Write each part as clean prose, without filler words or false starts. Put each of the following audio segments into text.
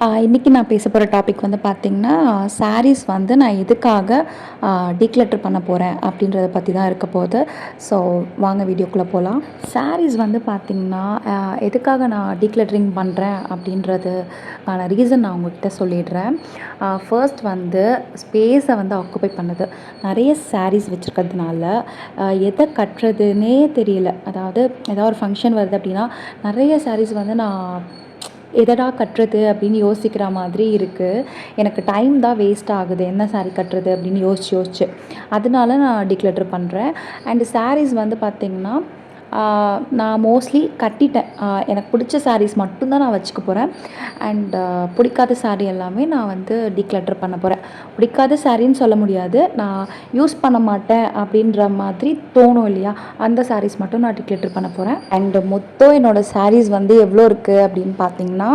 இன்றைக்கி நான் பேச போகிற டாபிக் வந்து பார்த்திங்கன்னா, சாரீஸ் வந்து நான் எதுக்காக டீக்ளட்டர் பண்ண போகிறேன் அப்படின்றத பற்றி தான் இருக்க போகுது. ஸோ வாங்க வீடியோக்குள்ளே போகலாம். சாரீஸ் வந்து பார்த்திங்கன்னா, எதுக்காக நான் டீக்ளட்டரிங் பண்ணுறேன் அப்படின்றதுக்கான ரீசன் நான் உங்கள்கிட்ட சொல்லிடுறேன். ஃபர்ஸ்ட் வந்து ஸ்பேஸை வந்து ஆக்குபை பண்ணுது. நிறைய சாரீஸ் வச்சுருக்கிறதுனால எதை கட்டுறதுன்னே தெரியல. அதாவது ஏதாவது ஒரு ஃபங்க்ஷன் வருது அப்படின்னா, நிறைய சாரீஸ் வந்து நான் எதடா கட்டுறது அப்படின்னு யோசிக்கிற மாதிரி இருக்குது. எனக்கு டைம் தான் வேஸ்ட் ஆகுது, என்ன சாரீ கட்டுறது அப்படின்னு யோசிச்சு அதனால நான் டிக்ளட்டர் பண்ணுறேன். அண்டு சாரீஸ் வந்து பார்த்திங்கன்னா, நான் மோஸ்ட்லி கட்டிட்டேன். எனக்கு பிடிச்ச சாரீஸ் மட்டும்தான் நான் வச்சுக்க போகிறேன். அண்ட் பிடிக்காத சாரீ எல்லாமே நான் வந்து டீக்ளட்டர் பண்ண போகிறேன். பிடிக்காத சாரின்னு சொல்ல முடியாது, நான் யூஸ் பண்ண மாட்டேன் அப்படின்ற மாதிரி தோணும் இல்லையா, அந்த சாரீஸ் மட்டும் நான் டீக்ளட்டர் பண்ண போகிறேன். அண்டு மொத்தம் என்னோடய சாரீஸ் வந்து எவ்வளோ இருக்குது அப்படின்னு பார்த்தீங்கன்னா,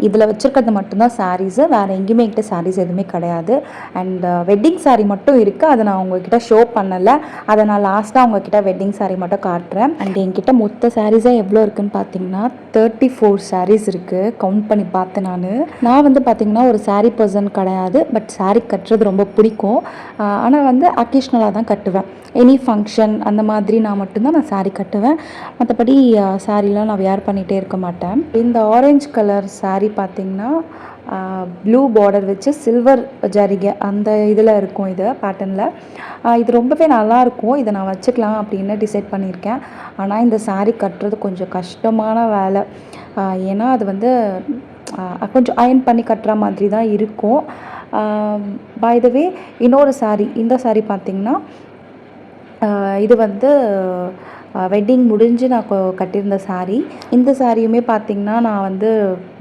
இதில் வச்சுருக்கிறது மட்டும்தான் சாரீஸு, வேறு எங்கேயுமே என்கிட்ட சாரீஸ் எதுவுமே கிடையாது. அண்ட் வெட்டிங் சாரீ மட்டும் இருக்குது, அதை நான் உங்கள்கிட்ட ஷோ பண்ணலை. அதை நான் லாஸ்ட்டாக உங்கள்கிட்ட வெட்டிங் சாரீ மட்டும் காட்டுறேன். அண்ட் என்கிட்ட மொத்த சாரீஸாக எவ்வளோ இருக்குதுன்னு பார்த்தீங்கன்னா 34 சாரீஸ் இருக்குது. கவுண்ட் பண்ணி பார்த்தேன். நான் வந்து பார்த்திங்கன்னா ஒரு சாரீ பர்சன் கிடையாது, பட் சாரீ கட்டுறது ரொம்ப பிடிக்கும். ஆனால் வந்து அக்கேஷ்னலாக தான் கட்டுவேன். எனி ஃபங்க்ஷன் அந்த மாதிரி நான் மட்டும்தான் நான் சாரீ கட்டுவேன். மற்றபடி சாரீலாம் நான் வேர் பண்ணிகிட்டே இருக்க மாட்டேன். இந்த ஆரஞ்சு கலர் சாரீ பார்த்திங்கன்னா ப்ளூ பார்டர் வச்சு சில்வர் ஜரிகை அந்த இதில் இருக்கும், இது பேட்டர்னில். இது ரொம்பவே நல்லாயிருக்கும். இதை நான் வச்சுக்கலாம் அப்படின்னு டிசைட் பண்ணியிருக்கேன். ஆனால் இந்த சாரீ கட்டுறது கொஞ்சம் கஷ்டமான வேலை. ஏன்னா அது வந்து கொஞ்சம் அயர்ன் பண்ணி கட்டுற மாதிரி தான் இருக்கும். பை த வே, இன்னொரு சாரீ, இந்த சாரீ பார்த்திங்கன்னா, இது வந்து வெட்டிங் முடிஞ்சு நான் கட்டியிருந்த சாரீ. இந்த சாரியுமே பார்த்திங்கன்னா நான் வந்து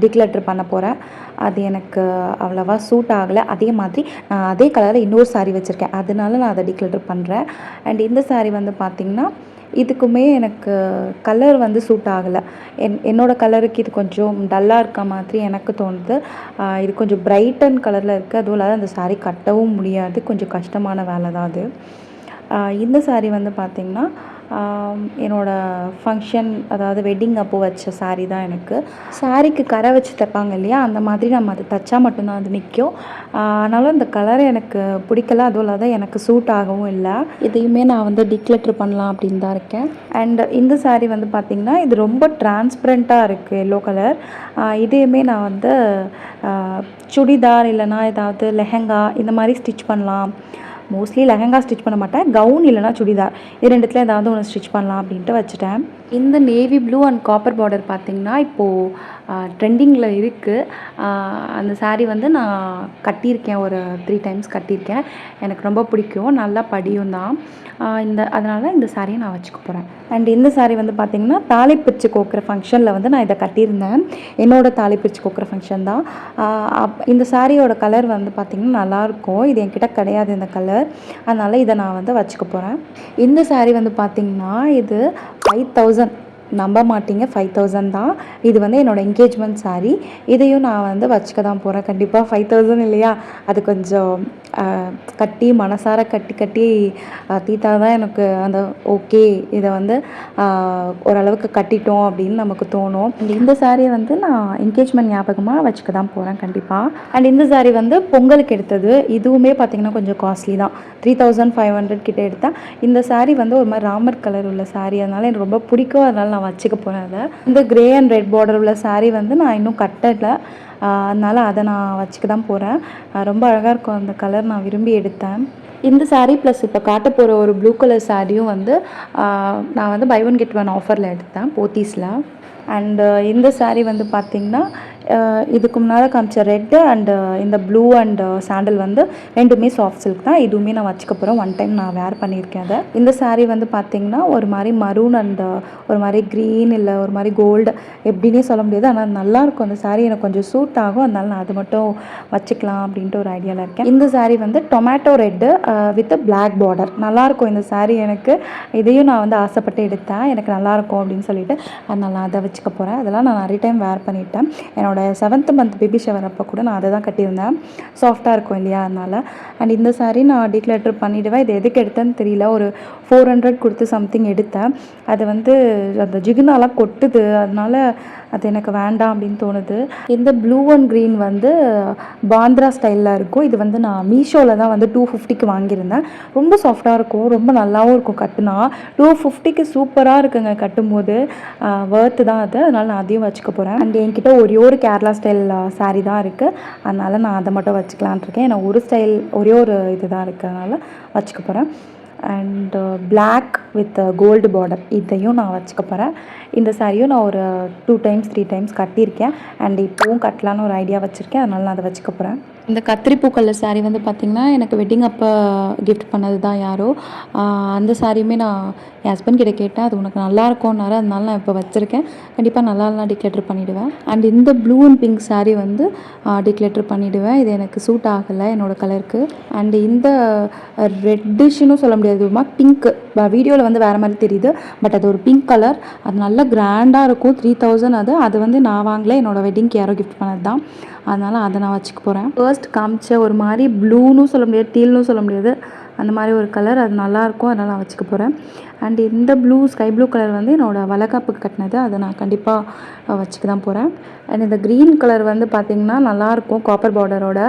டிக்ளட்டர் பண்ண போகிறேன். அது எனக்கு அவ்வளோவா சூட் ஆகலை. அதே மாதிரி நான் அதே கலரில் இன்னொரு சாரீ வச்சுருக்கேன், அதனால நான் அதை டிக்ளட்டர் பண்ணுறேன். அண்ட் இந்த சாரீ வந்து பார்த்திங்கன்னா, இதுக்குமே எனக்கு கலர் வந்து சூட் ஆகலை. என்னோடய கலருக்கு இது கொஞ்சம் டல்லாக இருக்க மாதிரி எனக்கு தோணுது. இது கொஞ்சம் பிரைட்டன் கலரில் இருக்குது. அதுவும் இல்லாத அந்த சாரீ கட்டவும் முடியாது, கொஞ்சம் கஷ்டமான வேலை தான் அது. இந்த சாரீ வந்து பார்த்திங்கன்னா, என்னோடய ஃபங்க்ஷன், அதாவது வெட்டிங் அப்போது வச்ச சாரீ தான் எனக்கு. சாரீக்கு கரை வச்சு தைப்பாங்க இல்லையா, அந்த மாதிரி நம்ம அதை தைச்சா மட்டும்தான் அது நிற்கும். ஆனாலும் இந்த கலரை எனக்கு பிடிக்கல, அதுவும் இல்லாத எனக்கு சூட் ஆகவும் இல்லை. இதையுமே நான் வந்து டிக்ளட்டர் பண்ணலாம் அப்படின்னு தான் இருக்கேன். அண்ட் இந்த சாரீ வந்து பார்த்திங்கன்னா, இது ரொம்ப டிரான்ஸ்பரண்ட்டாக இருக்குது, எல்லோ கலர். இதையுமே நான் வந்து சுடிதார் இல்லைனா ஏதாவது லெஹெங்கா இந்த மாதிரி ஸ்டிச் பண்ணலாம். மோஸ்ட்லி லெஹங்கா ஸ்டிச் பண்ண மாட்டேன், கவுன் இல்லைனா சுடிதார், இது ரெண்டுத்தில் ஏதாவது ஒன்று ஸ்டிச் பண்ணலாம் அப்படின்ட்டு வச்சுட்டேன். இந்த navy blue and copper border பார்த்திங்கன்னா இப்போது ட்ரெண்டிங்கில் இருக்குது. அந்த சாரீ வந்து நான் கட்டியிருக்கேன், ஒரு 3 டைம்ஸ் கட்டியிருக்கேன். எனக்கு ரொம்ப பிடிக்கும், நல்லா படியும் தான். அதனால் இந்த சாரியை நான் வச்சுக்க போகிறேன். அண்ட் இந்த சாரீ வந்து பார்த்திங்கன்னா தாலி பிரித்து கோக்கிற ஃபங்க்ஷனில் வந்து நான் இதை கட்டியிருந்தேன். என்னோடய தாலி பிரித்து கோக்கிற ஃபங்க்ஷன் தான். இந்த சாரியோட கலர் வந்து பார்த்திங்கன்னா நல்லாயிருக்கும். இது என்கிட்ட கிடையாது இந்த கலர், அதனால் இதை நான் வந்து வச்சுக்க போகிறேன். இந்த சாரீ வந்து பார்த்திங்கன்னா இது 5000, நம்ப மாட்டீங்க, 5000 தான். இது வந்து என்னோடய என்கேஜ்மெண்ட் சாரீ. இதையும் நான் வந்து வச்சுக்க தான் போகிறேன். கண்டிப்பாக 5000 இல்லையா, அது கொஞ்சம் கட்டி மனசார கட்டி தீத்தா தான் எனக்கு அந்த ஓகே, இதை வந்து ஓரளவுக்கு கட்டிட்டோம் அப்படின்னு நமக்கு தோணும். அண்ட் இந்த சாரியை வந்து நான் என்கேஜ்மெண்ட் ஞாபகமாக வச்சுக்க தான் போகிறேன் கண்டிப்பாக. அண்ட் இந்த சாரீ வந்து பொங்கலுக்கு எடுத்தது. இதுவுமே பார்த்திங்கன்னா கொஞ்சம் காஸ்ட்லி தான், 3500 கிட்டே எடுத்தேன். இந்த சாரீ வந்து ஒரு மாதிரி ராமர் கலர் உள்ள சாரீ, அதனால் எனக்கு ரொம்ப பிடிக்கும், அதனால் நான் வச்சுக்க போகிறேன் அதை. இந்த கிரே அண்ட் ரெட் பார்டர் உள்ள சாரீ வந்து நான் இன்னும் கட்டலை, அதனால் அதை நான் வச்சுக்க தான் போகிறேன். ரொம்ப அழகாக இருக்கும் அந்த கலர், நான் விரும்பி எடுத்தேன். இந்த சாரீ ப்ளஸ் இப்போ காட்ட போகிற ஒரு ப்ளூ கலர் சாரியும் வந்து நான் வந்து பை ஒன் கெட் ஒன் ஆஃபரில் எடுத்தேன், போத்தீஸில். அண்டு இந்த சாரீ வந்து பார்த்திங்கன்னா இதுக்கு முன்னால் காமிச்ச ரெட்டு அண்டு இந்த ப்ளூ அண்டு சாண்டல் வந்து ரெண்டுமே சாஃப்ட் சில்க் தான். இதுவுமே நான் வச்சுக்க போகிறேன், ஒன் டைம் நான் வேர் பண்ணியிருக்கேன் அதை. இந்த சாரீ வந்து பார்த்திங்கன்னா ஒரு மாதிரி மரூன் அண்டு ஒரு மாதிரி க்ரீன், இல்லை ஒரு மாதிரி கோல்டு, எப்படின்னே சொல்ல முடியாது, ஆனால் நல்லாயிருக்கும் அந்த சாரீ. எனக்கு கொஞ்சம் சூட் ஆகும், அதனால நான் அது மட்டும் வச்சுக்கலாம் அப்படின்ட்டு ஒரு ஐடியாவில் இருக்கேன். இந்த சாரீ வந்து tomato red with black border, நல்லாயிருக்கும் இந்த சாரீ எனக்கு. இதையும் நான் வந்து ஆசைப்பட்டு எடுத்தேன், எனக்கு நல்லாயிருக்கும் அப்படின்னு சொல்லிட்டு, அதனால் நான் அதை வச்சுக்க போகிறேன். அதெல்லாம் நான் நிறைய டைம் வேர் பண்ணிட்டேன். என்னோட 7th மந்த் பேபி ஷவர் அப்போ கூட நான் அதை தான் கட்டியிருந்தேன், சாஃப்டாக இருக்கும் இல்லையா, அதனால். அண்ட் இந்த சாரீ நான் டிக்ளட்டர் பண்ணிவிடுவேன். இது எதுக்கு எடுத்தேன்னு தெரியல, ஒரு 400 கொடுத்து சம்திங் எடுத்தேன். அது வந்து அந்த ஜிகுனாலாம் கொட்டுது, அதனால அது எனக்கு வேண்டாம் அப்படின்னு தோணுது. இந்த ப்ளூ அண்ட் க்ரீன் வந்து பாந்திரா ஸ்டைலில் இருக்கும். இது வந்து நான் மீஷோவில் தான் வந்து 250க்கு வாங்கியிருந்தேன். ரொம்ப சாஃப்டாக இருக்கும், ரொம்ப நல்லாவும் இருக்கும் கட்டுனா. 250க்கு சூப்பராக இருக்குங்க கட்டும்போது. ஒர்த்து தான் அது, அதனால் நான் அதையும் வச்சுக்க போகிறேன். அண்ட் என்கிட்ட ஒரே ஒரு கேரளா ஸ்டைல் சாரீ தான் இருக்குது, அதனால் நான் அதை மட்டும் வச்சுக்கலான் இருக்கேன். ஏன்னா ஒரு ஸ்டைல் ஒரே ஒரு இது தான் இருக்குது, அதனால் வச்சுக்க போகிறேன். And black with gold border இதையும் நான் வச்சுக்க போகிறேன். இந்த சாரியும் நான் ஒரு 2 டைம்ஸ் 3 டைம்ஸ் கட்டியிருக்கேன். அண்ட் இப்போவும் கட்டலான்னு ஒரு ஐடியா வச்சுருக்கேன், அதனால் நான் அதை வச்சுக்க போகிறேன். இந்த கத்திரிப்பூ கலர் சாரீ வந்து பார்த்திங்கன்னா எனக்கு வெட்டிங் அப்போ கிஃப்ட் பண்ணது தான் யாரோ. அந்த சாரியுமே நான் என் ஹஸ்பண்ட் கிட்ட கேட்டேன், அது உனக்கு நல்லா இருக்கும்னாரு, அதனால நான் இப்போ வச்சுருக்கேன். கண்டிப்பாக நல்லா இல்லைனா டிக்ளேட்டர் பண்ணிவிடுவேன். அண்ட் இந்த ப்ளூ அண்ட் பிங்க் சாரீ வந்து டிக்ளேட்டர் பண்ணிவிடுவேன். இது எனக்கு சூட் ஆகலை என்னோடய கலருக்கு. அண்டு இந்த ரெட்டிஷ்னு சொல்ல முடியாது, பிங்க் வீடியோவில் வந்து வேறு மாதிரி தெரியுது, பட் அது ஒரு பிங்க் கலர். அது நல்லா கிராண்டாக இருக்கும். 3000 அது வந்து நான் வாங்கலை, என்னோடய வெட்டிங்க்கு யாரோ கிஃப்ட் பண்ணது தான், அதனால் அதை நான் வச்சுக்க போகிறேன். ஃபர்ஸ்ட் காமிச்ச ஒரு மாதிரி ப்ளூன்னு சொல்ல முடியாது, டீல்னு சொல்ல முடியாது, அந்த மாதிரி ஒரு கலர், அது நல்லாயிருக்கும், அதனால் நான் வச்சுக்க போகிறேன். அண்ட் இந்த ஸ்கை ப்ளூ கலர் வந்து என்னோடய வளைகாப்புக்கு கட்டினது, அதை நான் கண்டிப்பாக வச்சுக்க தான் போகிறேன். அண்ட் இந்த க்ரீன் கலர் வந்து பார்த்திங்கன்னா நல்லாயிருக்கும், காப்பர் பார்டரோட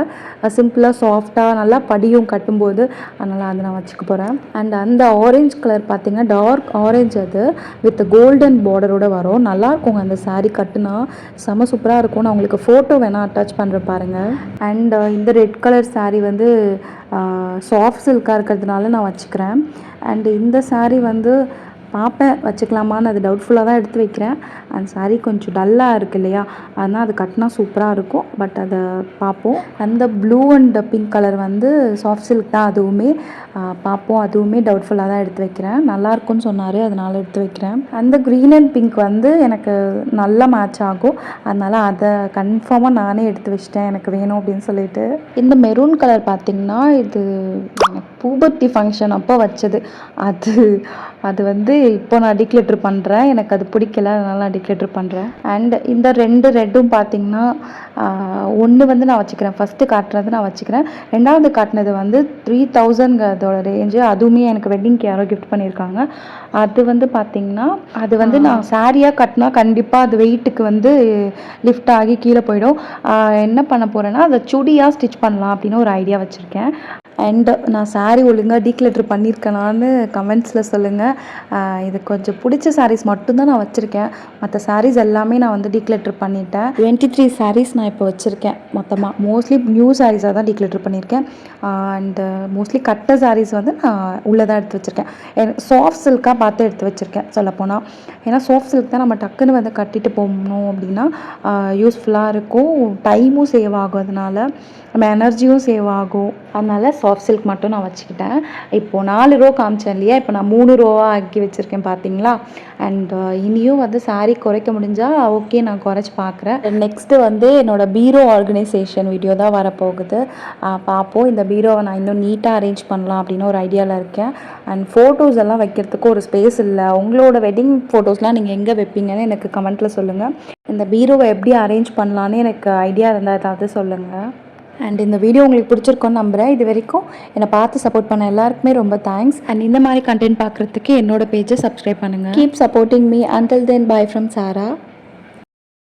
சிம்பிளாக சாஃப்டாக நல்லா படியும் கட்டும்போது, அதனால் அதை நான் வச்சுக்க போகிறேன். அண்ட் அந்த ஆரஞ்ச் கலர் பார்த்திங்கன்னா டார்க் ஆரஞ்ச், அது வித் கோல்டன் பார்டரோட வரும், நல்லாயிருக்குங்க அந்த சாரீ கட்டுனா, செம சூப்பராக இருக்கும். நான் உங்களுக்கு ஃபோட்டோ வேணால் அட்டாச் பண்ணுற பாருங்கள். அண்ட் இந்த ரெட் கலர் சாரீ வந்து சாஃப்ட் சில்காக இருக்கிறதுனால நான் வச்சுக்கிறேன். அண்டு இந்த சாரீ வந்து பார்ப்பேன் வச்சுக்கலாமான்னு, அது டவுட்ஃபுல்லாக தான் எடுத்து வைக்கிறேன். அந்த சாரீ கொஞ்சம் டல்லாக இருக்குது இல்லையா, அதனால் அது கட்டினா சூப்பராக இருக்கும், பட் அதை பார்ப்போம். அந்த ப்ளூ அண்ட் பிங்க் கலர் வந்து சாஃப்ட் சில்க் தான், அதுவுமே பார்ப்போம், அதுவுமே டவுட்ஃபுல்லாக தான் எடுத்து வைக்கிறேன். நல்லாயிருக்கும்னு சொன்னார், அதனால் எடுத்து வைக்கிறேன். அந்த க்ரீன் அண்ட் பிங்க் வந்து எனக்கு நல்லா மேட்ச் ஆகும், அதனால் அதை கன்ஃபார்மாக நானே எடுத்து வச்சிட்டேன், எனக்கு வேணும் அப்படின்னு சொல்லிட்டு. இந்த மெரூன் கலர் பார்த்திங்கன்னா இது எனக்கு பூபர்ட்டி ஃபங்க்ஷன் அப்போ வச்சது, அது வந்து இப்போ நான் டிக்ளேட்டர் பண்ணுறேன். எனக்கு அது பிடிக்கல, அதனால் நான் டிக்ளேட்டர் பண்ணுறேன். அண்ட் இந்த 2 ரெட்டும் பார்த்திங்கன்னா ஒன்று வந்து நான் வச்சுக்கிறேன், ஃபஸ்ட்டு காட்டுறது நான் வச்சுக்கிறேன். ரெண்டாவது காட்டினது வந்து 3000 அதோட ரேஞ்சு, அதுவுமே எனக்கு வெட்டிங்க்கு யாரோ கிஃப்ட் பண்ணியிருக்காங்க. அது வந்து பார்த்திங்கன்னா அது வந்து நான் சாரியாக கட்டினா கண்டிப்பாக அது வெயிட்டுக்கு வந்து லிஃப்ட் ஆகி கீழே போயிடும். என்ன பண்ண போகிறேன்னா அதை சுடியாக ஸ்டிச் பண்ணலாம் அப்படின்னு ஒரு ஐடியா வச்சுருக்கேன். அண்ட் நான் சாரீ ஒழுங்காக டீக்ளேட்டர் பண்ணியிருக்கேனான்னு கமெண்ட்ஸில் சொல்லுங்கள். இது கொஞ்சம் பிடிச்ச சாரீஸ் மட்டும்தான் நான் வச்சுருக்கேன், மற்ற சாரீஸ் எல்லாமே நான் வந்து டீக்ளேட்டர் பண்ணிட்டேன். 23 சாரீஸ் நான் இப்போ வச்சுருக்கேன் மொத்தமாக. மோஸ்ட்லி நியூ சாரீஸாக தான் டீக்ளேட்டர் பண்ணியிருக்கேன். அண்டு மோஸ்ட்லி கட்ட சாரீஸ் வந்து நான் உள்ளே தான் எடுத்து வச்சுருக்கேன். சாஃப்ட் சில்காக பார்த்து எடுத்து வச்சுருக்கேன் சொல்லப்போனால். ஏன்னா சாஃப்ட் சில்க் தான் நம்ம டக்குன்னு வந்து கட்டிட்டு போகணும் அப்படின்னா யூஸ்ஃபுல்லாக இருக்கும், டைமும் சேவ் ஆகும், அதனால் நம்ம எனர்ஜியும் சேவ் ஆகும். அதனால் சாஃப்ட் சில்க் மட்டும் நான் வச்சுக்கிட்டேன். இப்போது 4 ரோ காமிச்சேன் இல்லையா, இப்போ நான் 3 ரோவாக ஆக்கி வச்சுருக்கேன் பார்த்தீங்களா. அண்ட் இனியும் வந்து சாரீ குறைக்க முடிஞ்சால் ஓகே, நான் குறைச்சி பார்க்குறேன். நெக்ஸ்ட்டு வந்து என்னோடய பீரோ ஆர்கனைசேஷன் வீடியோ தான் வரப்போகுது, பார்ப்போம். இந்த பீரோவை நான் இன்னும் நீட்டாக அரேஞ்ச் பண்ணலாம் அப்படின்னு ஒரு ஐடியாவில் இருக்கேன். அண்ட் ஃபோட்டோஸ் எல்லாம் வைக்கிறதுக்கு ஒரு ஸ்பேஸ் இல்லை. உங்களோட வெட்டிங் ஃபோட்டோஸ்லாம் நீங்கள் எங்கே வைப்பீங்கன்னு எனக்கு கமெண்ட்டில் சொல்லுங்கள். இந்த பீரோவை எப்படி அரேஞ்ச் பண்ணலான்னு எனக்கு ஐடியா இருந்தால் ஏதாவது சொல்லுங்கள். அண்ட் இந்த வீடியோ உங்களுக்கு பிடிச்சிருக்கோன்னு நம்புகிறேன். இது வரைக்கும் என்னை பார்த்து சப்போர்ட் பண்ண எல்லாருக்குமே ரொம்ப தேங்க்ஸ். அண்ட் இந்த மாதிரி கண்டென்ட் பார்க்குறதுக்கு என்னோட பேஜை சப்ஸ்கிரைப் பண்ணுங்கள். Keep supporting me. Until then, bye from Sarah.